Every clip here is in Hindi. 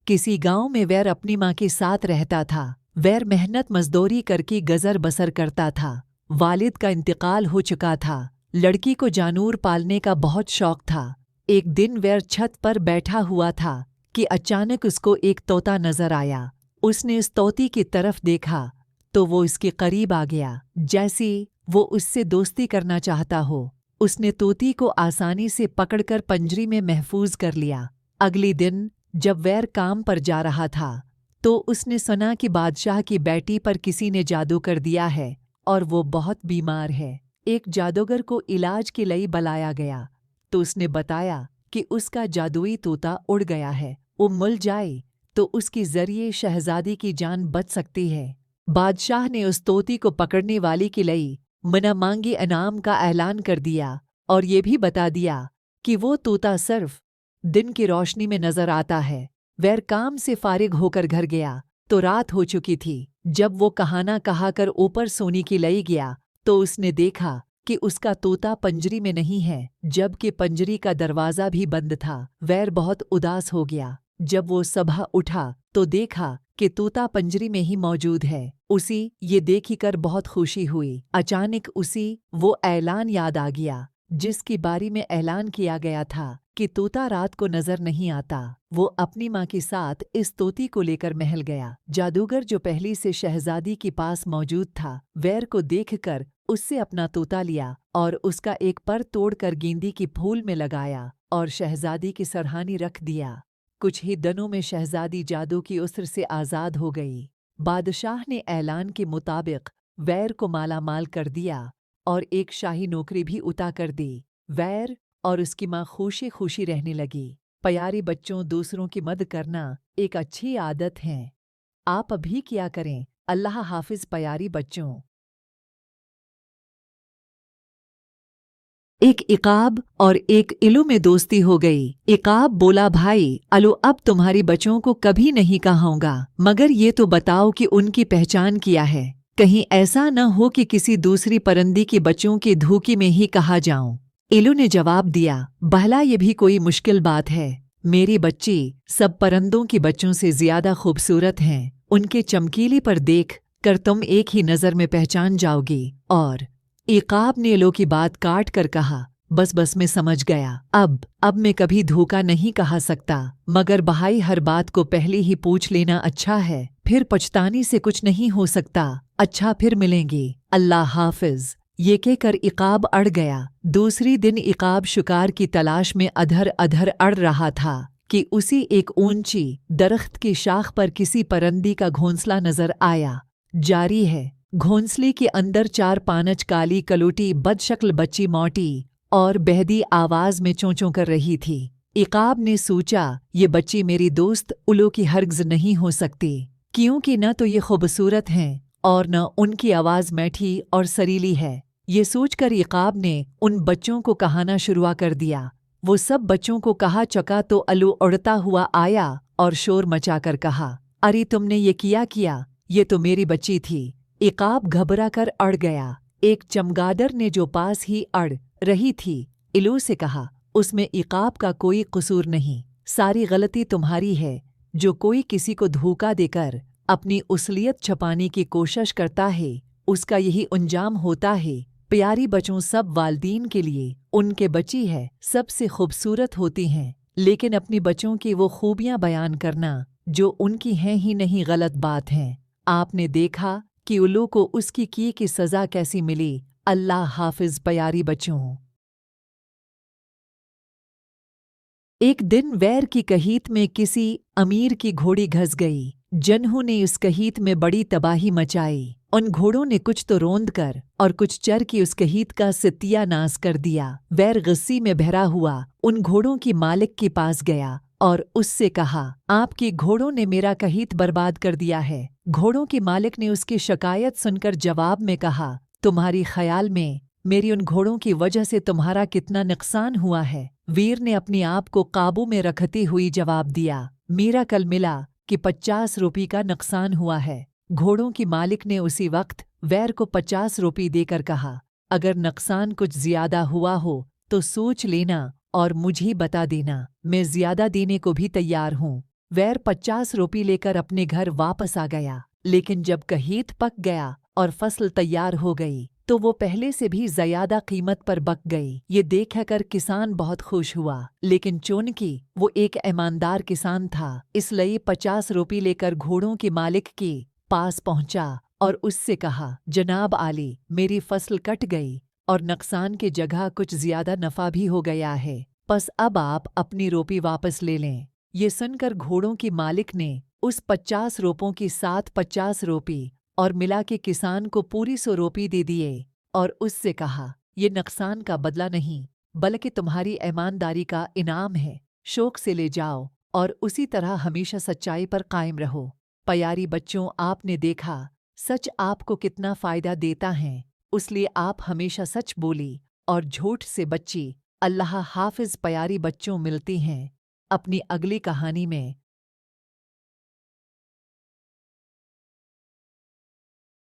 किसी गांव में वैर अपनी माँ के साथ रहता था। वैर मेहनत मजदूरी करके गुजर बसर करता था। वालिद का इंतकाल हो चुका था। लड़की को जानूर पालने का बहुत शौक था। एक दिन वैर छत पर बैठा हुआ था कि अचानक उसको एक तोता नजर आया। उसने उस तोती की तरफ देखा तो वो इसके करीब आ गया, जैसे वो उससे दोस्ती करना चाहता हो। उसने तोती को आसानी से पकड़कर पंजरी में महफूज कर लिया। अगले दिन जब वैर काम पर जा रहा था तो उसने सुना कि बादशाह की बेटी पर किसी ने जादू कर दिया है और वो बहुत बीमार है। एक जादूगर को इलाज के लिए बुलाया गया तो उसने बताया कि उसका जादुई तोता उड़ गया है। वो मिल जाए तो उसके जरिए शहजादी की जान बच सकती है। बादशाह ने उस तोती को पकड़ने वाली के लिए बिना मांगे इनाम का ऐलान कर दिया और ये भी बता दिया कि वो तोता सिर्फ दिन की रोशनी में नजर आता है। वैर काम से फारिग होकर घर गया तो रात हो चुकी थी। जब वो कहाना कहाकर ऊपर सोने के लिए गया तो उसने देखा कि उसका तोता पंजरी में नहीं है, जबकि पंजरी का दरवाजा भी बंद था। वैर बहुत उदास हो गया। जब वो सुबह उठा तो देखा कि तोता पंजरी में ही मौजूद है। उसी ये देखकर बहुत खुशी हुई। अचानक उसी वो ऐलान याद आ गया जिसकी बारी में ऐलान किया गया था कि तोता रात को नजर नहीं आता। वो अपनी माँ के साथ इस तोती को लेकर महल गया। जादूगर जो पहले से शहजादी के पास मौजूद था, वैर को देखकर उससे अपना तोता लिया और उसका एक पर तोड़कर गेंदी की फूल में लगाया और शहजादी की सरहानी रख दिया। कुछ ही दिनों में शहजादी जादू की उसर से आज़ाद हो गई। बादशाह ने ऐलान के मुताबिक वैर को मालामाल कर दिया और एक शाही नौकरी भी उता कर दी। वैर और उसकी माँ खुशी खुशी रहने लगी। प्यारे बच्चों, दूसरों की मदद करना एक अच्छी आदत है। आप अभी क्या करें। अल्लाह हाफिज प्यारी बच्चों। एक इकाब और एक इलू में दोस्ती हो गई। इकाब बोला, भाई अलो, अब तुम्हारी बच्चों को कभी नहीं कहाऊंगा, मगर ये तो बताओ कि उनकी पहचान क्या है। कहीं ऐसा न हो कि किसी दूसरी परिंदी के बच्चों की धूकी में ही कहा जाऊं। इलू ने जवाब दिया, भला ये भी कोई मुश्किल बात है। मेरी बच्ची सब परिंदों के बच्चों से ज्यादा खूबसूरत हैं। उनके चमकीले पर देख कर तुम एक ही नज़र में पहचान जाओगी। और इकाब ने इलू की बात काट कर कहा, बस मैं समझ गया। अब मैं कभी धोखा नहीं कहा सकता, मगर भाई हर बात को पहले ही पूछ लेना अच्छा है, फिर पछताने से कुछ नहीं हो सकता। अच्छा, फिर मिलेंगे, अल्लाह हाफिज। ये कहकर इकाब अड़ गया। दूसरी दिन इकाब शिकार की तलाश में अधर अधर अड़ रहा था कि उसी एक ऊंची दरख्त की शाख पर किसी परिंदी का घोंसला नजर आया। जारी है, घोंसले के अंदर 4-5 काली कलोटी बदशक्ल बच्ची मोटी और बहदी आवाज में चोंचों कर रही थी। इकाब ने सोचा, ये बच्ची मेरी दोस्त उलो की हरगिज़ नहीं हो सकती, क्योंकि न तो ये खूबसूरत हैं और न उनकी आवाज़ मीठी और सरीली है। ये सोचकर इकाब ने उन बच्चों को कहाना शुरू कर दिया। वो सब बच्चों को कहा चका तो अलू उड़ता हुआ आया और शोर मचाकर कहा, अरे तुमने ये किया, ये तो मेरी बच्ची थी। इकाब घबरा कर अड़ गया। एक चमगादड़ ने जो पास ही अड़ रही थी, इलू से कहा, उसमें इकाब का कोई कसूर नहीं, सारी गलती तुम्हारी है। जो कोई किसी को धोखा देकर अपनी असलियत छुपाने की कोशिश करता है, उसका यही अंजाम होता है। प्यारी बच्चों, सब वालिदीन के लिए उनके बच्ची है सबसे खूबसूरत होती हैं, लेकिन अपनी बच्चों की वो खूबियां बयान करना जो उनकी हैं ही नहीं गलत बात है। आपने देखा कि उल्लू को उसकी की सज़ा कैसी मिली। अल्लाह हाफिज प्यारी बच्चों। एक दिन वैर की कहीत में किसी अमीर की घोड़ी घस गई। जनहू ने उस कहीत में बड़ी तबाही मचाई। उन घोड़ों ने कुछ तो रौंद कर और कुछ चर की उस कहीत का सत्यानाश कर दिया। वैर गुस्से में भरा हुआ उन घोड़ों की मालिक के पास गया और उससे कहा, आपके घोड़ों ने मेरा कहीत बर्बाद कर दिया है। घोड़ों के मालिक ने उसकी शिकायत सुनकर जवाब में कहा, तुम्हारी ख्याल में मेरी उन घोड़ों की वजह से तुम्हारा कितना नुकसान हुआ है। वीर ने अपने आप को काबू में रखते हुए जवाब दिया, मेरा कल मिला कि 50 रुपये का नुकसान हुआ है। घोड़ों की मालिक ने उसी वक्त वैर को 50 रुपये देकर कहा, अगर नुकसान कुछ ज्यादा हुआ हो तो सोच लेना और मुझे बता देना, मैं ज्यादा देने को भी तैयार हूँ। वैर 50 रुपये लेकर अपने घर वापस आ गया, लेकिन जब कहीत पक गया और फसल तैयार हो गई तो वो पहले से भी ज्यादा कीमत पर बक गई। ये देखकर किसान बहुत खुश हुआ, लेकिन चूंकि वो एक ईमानदार किसान था, इसलिए 50 रुपये लेकर घोड़ों के मालिक के पास पहुंचा और उससे कहा, जनाब आली, मेरी फसल कट गई और नुकसान की जगह कुछ ज्यादा नफा भी हो गया है, बस अब आप अपनी रुपये वापस ले लें। ये सुनकर घोड़ों के मालिक ने उस 50 रुपयों के साथ 50 रुपये और मिला के किसान को पूरी 100 रुपये दे दिए और उससे कहा, ये नुकसान का बदला नहीं बल्कि तुम्हारी ईमानदारी का इनाम है, शौक से ले जाओ और उसी तरह हमेशा सच्चाई पर कायम रहो। प्यारी बच्चों, आपने देखा सच आपको कितना फ़ायदा देता है, इसलिए आप हमेशा सच बोली और झूठ से बच्ची। अल्लाह हाफिज़। प्यारी बच्चों, मिलती हैं अपनी अगली कहानी में।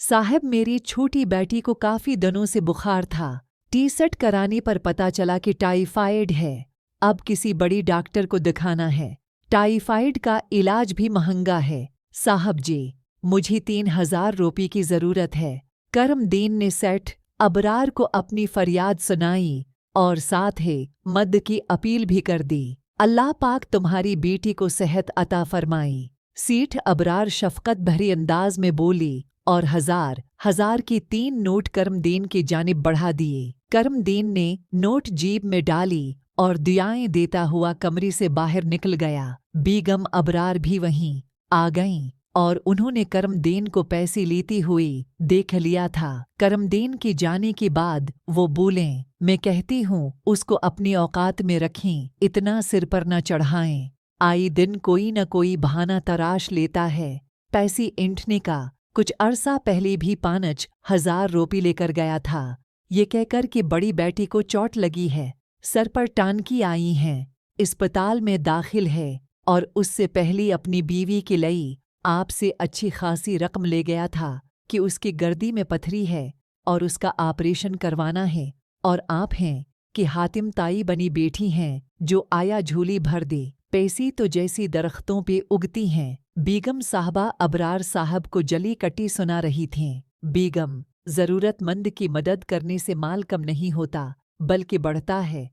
साहब, मेरी छोटी बेटी को काफ़ी दिनों से बुखार था। टी-सेट कराने पर पता चला कि टाइफाइड है। अब किसी बड़ी डॉक्टर को दिखाना है। टाइफाइड का इलाज भी महंगा है। साहब जी, मुझे 3000 रुपये की ज़रूरत है। करमदीन ने सेठ अबरार को अपनी फरियाद सुनाई और साथ ही मदद की अपील भी कर दी। अल्लाह पाक तुम्हारी बेटी को सेहत अता फरमाई। सेठ अबरार शफ़क़त भरी अंदाज में बोली और हजार की 3 नोट करमदीन की जानिब बढ़ा दिए। करमदीन ने नोट जेब में डाली और दुआएं देता हुआ कमरे से बाहर निकल गया। बेगम अबरार भी वहीं आ गईं और उन्होंने करमदीन को पैसे लेती हुई देख लिया था। करमदीन के जाने के बाद वो बोलें, मैं कहती हूँ उसको अपनी औकात में रखें, इतना सिर पर न चढ़ाएं। आए दिन कोई न कोई बहाना तराश लेता है पैसे ऐंठने का। कुछ अरसा पहले भी 5000 रुपये लेकर गया था। ये कहकर कि बड़ी बेटी को चोट लगी है, सर पर टांकी आई हैं, अस्पताल में दाखिल है और उससे पहले अपनी बीवी के लिए आपसे अच्छी खासी रकम ले गया था कि उसकी गर्दी में पथरी है और उसका ऑपरेशन करवाना है, और आप हैं कि हातिम ताई बनी बेटी हैं जो आया झोली भर दे। पैसी तो जैसी दरख्तों पे उगती हैं। बेगम साहबा अबरार साहब को जली कटी सुना रही थीं। बेगम, ज़रूरतमंद की मदद करने से माल कम नहीं होता बल्कि बढ़ता है।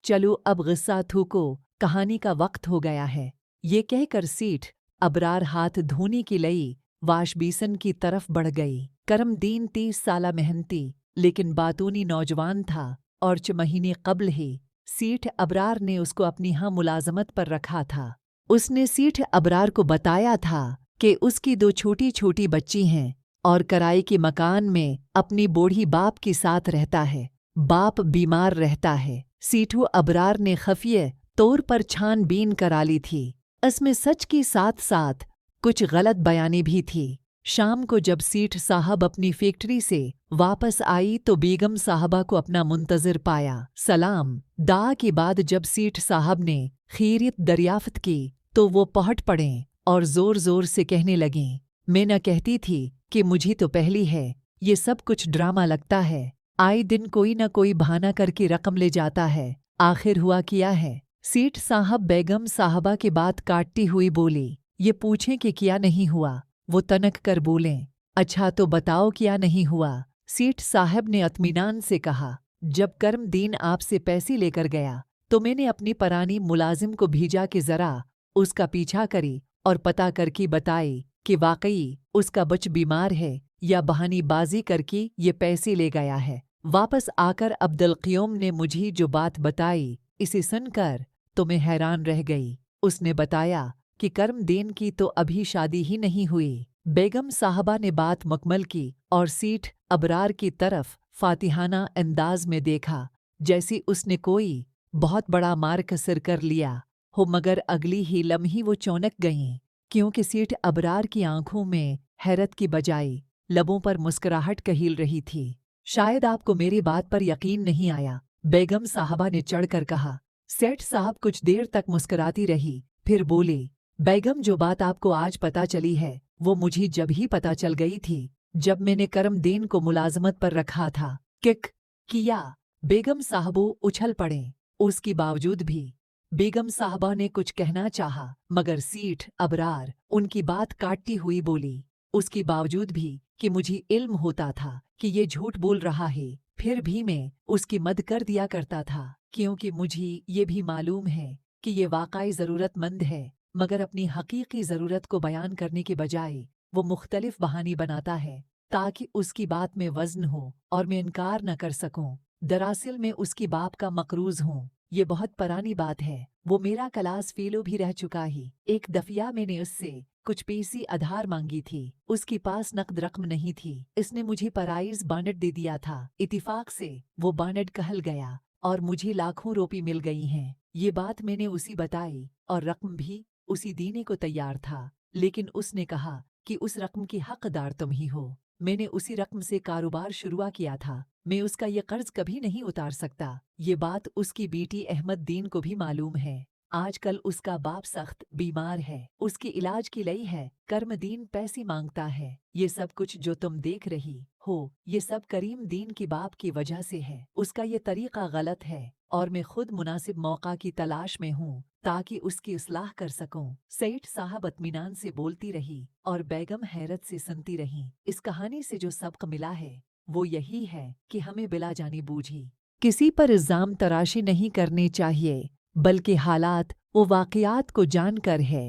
चलो अब ग़िस्सा थूको, कहानी का वक्त हो गया है। ये कहकर सेठ अबरार हाथ धोने के लिए वाश बेसन की तरफ बढ़ गई। करमदीन 30 साला मेहनती लेकिन बातूनी नौजवान था और 6 महीने कबल ही सेठ अबरार ने उसको अपनी मुलाजमत पर रखा था। उसने सेठ अबरार को बताया था कि उसकी 2 छोटी छोटी बच्ची हैं और किराए के मकान में अपनी बूढ़ी बाप के साथ रहता है। बाप बीमार रहता है। सेठू अबरार ने खफिये तौर पर छानबीन करा ली थी। इसमें सच के साथ साथ कुछ गलत बयानी भी थी। शाम को जब सेठ साहब अपनी फैक्ट्री से वापस आई तो बेगम साहबा को अपना मुंतज़िर पाया। सलाम दा के बाद जब सेठ साहब ने खैरियत दरियाफ्त की तो वो पहट पड़े और ज़ोर ज़ोर से कहने लगीं, मैं न कहती थी कि मुझे तो पहली है, ये सब कुछ ड्रामा लगता है। आए दिन कोई न कोई बहाना करके रकम ले जाता है। आखिर हुआ क्या है? सेठ साहब बेगम साहबा की बात काटती हुई बोली, ये पूछें कि क्या नहीं हुआ। वो तनक कर बोलें, अच्छा तो बताओ क्या नहीं हुआ। सेठ साहब ने इत्मीनान से कहा, जब करमदीन आपसे पैसे लेकर गया तो मैंने अपनी परानी मुलाजिम को भेजा कि ज़रा उसका पीछा करी और पता करके बताई कि वाकई उसका बच बीमार है या बहानीबाजी करके ये पैसे ले गया है। वापस आकर अब्दुल क़य्यूम ने मुझे जो बात बताई, इसे सुनकर तो मैं हैरान रह गई। उसने बताया कि करमदीन की तो अभी शादी ही नहीं हुई। बेगम साहबा ने बात मुकम्मल की और सेठ अबरार की तरफ फातिहाना अंदाज में देखा, जैसे उसने कोई बहुत बड़ा मार कसर कर लिया हो, मगर अगली ही लम्ही वो चौंक गईं, क्योंकि सेठ अबरार की आंखों में हैरत की बजाय लबों पर मुस्कुराहट कहील रही थी। शायद आपको मेरी बात पर यकीन नहीं आया, बेगम साहबा ने चढ़कर कहा। सेठ साहब कुछ देर तक मुस्कुराती रही, फिर बोली, बेगम जो बात आपको आज पता चली है वो मुझे जब ही पता चल गई थी जब मैंने करमदीन को मुलाजमत पर रखा था। किक किया। बेगम साहबो उछल पड़े। उसके बावजूद भी बेगम साहबा ने कुछ कहना चाहा, मगर सीठ अबरार उनकी बात काटती हुई बोली, उसके बावजूद भी कि मुझे इल्म होता था कि ये झूठ बोल रहा है, फिर भी मैं उसकी मदद कर दिया करता था, क्योंकि मुझे ये भी मालूम है कि ये वाकई ज़रूरतमंद है, मगर अपनी हकीकी ज़रूरत को बयान करने के बजाय वो मुख्तलिफ बहाने बनाता है ताकि उसकी बात में वज़न हो और मैं इनकार न कर सकूं। दरअसल मैं उसकी बाप का मकरूज़ हूँ। ये बहुत पुरानी बात है। वो मेरा क्लास फेलो भी रह चुका ही। एक दफिया मैंने उससे कुछ पैसी आधार मांगी थी। उसके पास नकद रकम नहीं थी। इसने मुझे प्राइज बांड दे दिया था। इत्तेफाक से वो बांड कहल गया और मुझे लाखों रुपये मिल गई हैं। ये बात मैंने उसी बताई और रकम भी उसी देने को तैयार था, लेकिन उसने कहा कि उस रकम की हकदार तुम ही हो। मैंने उसी रकम से कारोबार शुरू किया था। मैं उसका ये कर्ज कभी नहीं उतार सकता। ये बात उसकी बेटी अहमद दीन को भी मालूम है। आजकल उसका बाप सख्त बीमार है। उसके इलाज की लई है। कर्मदीन पैसे मांगता है। ये सब कुछ जो तुम देख रही हो, ये सब करीम दीन की बाप की वजह से है। उसका ये तरीका गलत है और मैं खुद मुनासिब मौका की तलाश में हूँ ताकि उसकी इस्लाह कर सकूं। सेठ साहब इत्मीनान से बोलती रही और बेगम हैरत से सुनती रही। इस कहानी से जो सबक मिला है वो यही है कि हमें बिला जानी बूझी किसी पर इल्जाम तराशी नहीं करनी चाहिए, बल्कि हालात व वाक़यात को जानकर है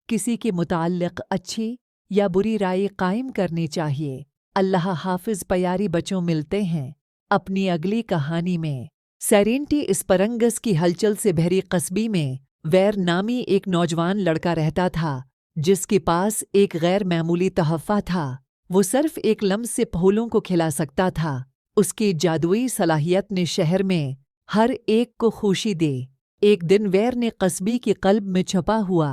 किसी के मुताल्लिक़ अच्छी या बुरी राय कायम करनी चाहिए। अल्लाह हाफिज़। प्यारी बच्चों, मिलते हैं अपनी अगली कहानी में। सेरेंटी इस्परंगस की हलचल से भरी कस्बी में वैर नामी एक नौजवान लड़का रहता था जिसके पास एक गैर मामूली तोहफ़ा था। वो सिर्फ एक लम्स से फूलों को खिला सकता था। उसकी जादुई सलाहियत ने शहर में हर एक को खुशी दे। एक दिन वैर ने कस्बी की कल्ब में छुपा हुआ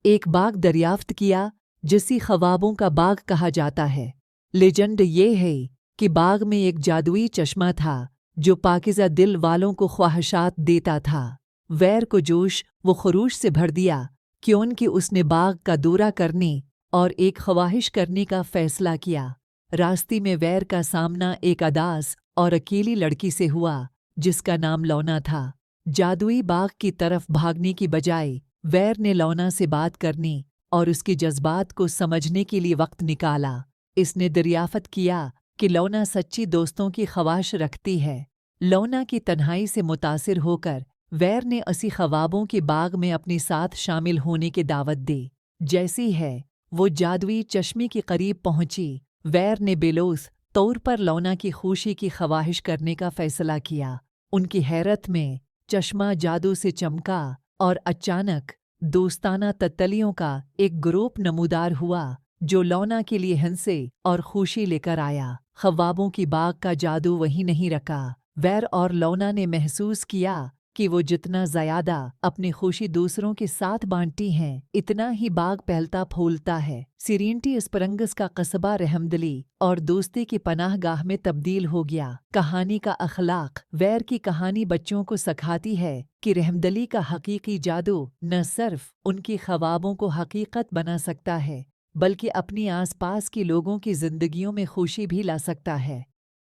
एक बाग दरियाफ्त किया जिसे ख्वाबों का बाग कहा जाता है। लेजेंड ये है कि बाग में एक जादुई चश्मा था जो पाकिज़ा दिल वालों को ख्वाहिशात देता था। वैर को जोश व खरूश से भर दिया क्योंकि उसने बाग का दौरा करने और एक ख्वाहिश करने का फैसला किया। रास्ते में वैर का सामना एक अदास और अकेली लड़की से हुआ जिसका नाम लौना था। जादुई बाग की तरफ भागने की बजाय वैर ने लौना से बात करने और उसके जज्बात को समझने के लिए वक्त निकाला। इसने दरियाफ्त किया कि लौना सच्ची दोस्तों की ख्वाहिश रखती है। लौना की तन्हाई से मुतासिर होकर वैर ने उसी ख्वाबों के बाग में अपने साथ शामिल होने की दावत दी। जैसी है वो जादुई चश्मे के करीब पहुंची, वैर ने बेलोस तौर पर लौना की खुशी की ख्वाहिश करने का फैसला किया। उनकी हैरत में चश्मा जादू से चमका और अचानक दोस्ताना तत्तलियों का एक ग्रुप नमूदार हुआ जो लौना के लिए हंसे और खुशी लेकर आया। ख्वाबों की बाग का जादू वहीं नहीं रखा। वैर और लौना ने महसूस किया कि वो जितना ज़्यादा अपनी खुशी दूसरों के साथ बांटती हैं, इतना ही बाग फैलता फूलता है। सिरेंटी इस्परंगस का कस्बा रहमदिली और दोस्ती की पनाहगाह में तब्दील हो गया। कहानी का अखलाक। वैर की कहानी बच्चों को सिखाती है कि रहमदिली का हकीकी जादू न सिर्फ उनकी ख्वाबों को हकीकत बना सकता है, बल्कि अपनी आसपास के लोगों की जिंदगियों में खुशी भी ला सकता है।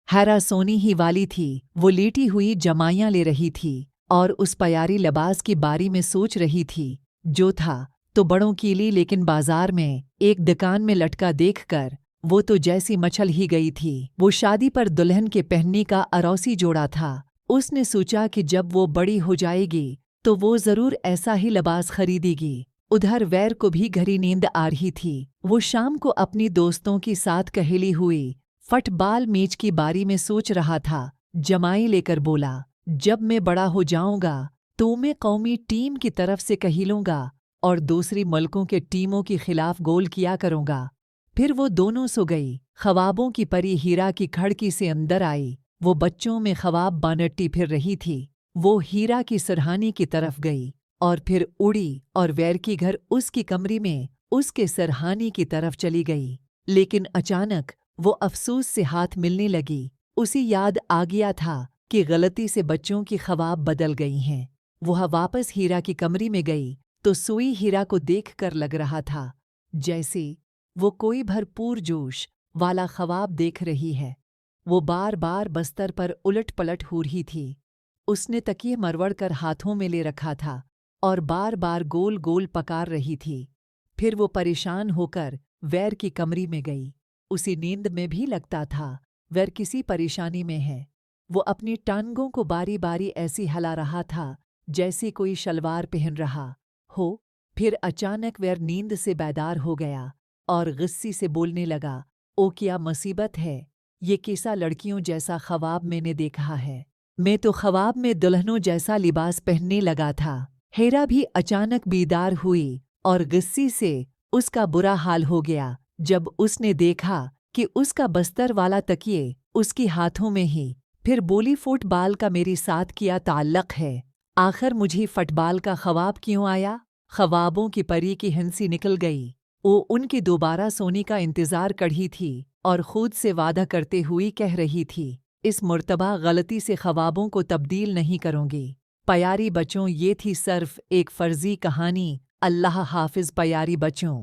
हैरा सोनी ही वाली थी। वो लेटी हुई जमाइयाँ ले रही थी और उस प्यारी लिबास के बारे में सोच रही थी जो था तो बड़ों के लिए, लेकिन बाजार में एक दुकान में लटका देखकर वो तो जैसी मचल ही गई थी। वो शादी पर दुल्हन के पहनने का अरोसी जोड़ा था। उसने सोचा कि जब वो बड़ी हो जाएगी तो वो जरूर ऐसा ही लिबास खरीदेगी। उधर वैर को भी घरी नींद आ रही थी। वो शाम को अपनी दोस्तों के साथ कहेली हुई फुटबॉल मैच के बारे में सोच रहा था। जमाई लेकर बोला, जब मैं बड़ा हो जाऊंगा तो मैं कौमी टीम की तरफ से कहीलूंगा और दूसरी मुल्कों के टीमों के खिलाफ गोल किया करूंगा। फिर वो दोनों सो गई। ख्वाबों की परी हीरा की खिड़की से अंदर आई। वो बच्चों में ख्वाब बांटती फिर रही थी। वो हीरा की सरहानी की तरफ गई और फिर उड़ी और वैर की घर उसकी कमरे में उसके सरहानी की तरफ चली गई। लेकिन अचानक वो अफसोस से हाथ मिलने लगी। उसे याद आ गया था कि गलती से बच्चों की ख्वाब बदल गई हैं। वह वापस हीरा की कमरे में गई तो सोई हीरा को देखकर लग रहा था जैसे वो कोई भरपूर जोश वाला ख्वाब देख रही है। वो बार बार बस्तर पर उलट पलट हो रही थी। उसने तकिए मरवड़ कर हाथों में ले रखा था और बार बार गोल गोल पकार रही थी। फिर वो परेशान होकर वैर की कमरी में गई। उसी नींद में भी लगता था वैर किसी परेशानी में है। वो अपनी टांगों को बारी बारी ऐसी हिला रहा था जैसे कोई शलवार पहन रहा हो। फिर अचानक वैर नींद से बेदार हो गया और गुस्से से बोलने लगा, ओ क्या मुसीबत है, ये कैसा लड़कियों जैसा ख्वाब मैंने देखा है। मैं तो ख्वाब में दुल्हनों जैसा लिबास पहनने लगा था। हेरा भी अचानक बेदार हुई और गुस्से से उसका बुरा हाल हो गया जब उसने देखा कि उसका बस्तर वाला तकिए उसके हाथों में ही। फिर बोली, फुटबॉल का मेरे साथ क्या ताल्लुक है, आखिर मुझे फुटबॉल का ख्वाब क्यों आया। ख्वाबों की परी की हंसी निकल गई। वो उनके दोबारा सोने का इंतजार करी थी और खुद से वादा करते हुए कह रही थी, इस मुर्तबा गलती से ख्वाबों को तब्दील नहीं करूंगी। प्यारी बच्चों, ये थी सिर्फ एक फर्जी कहानी। अल्लाह हाफिज प्यारी बच्चों।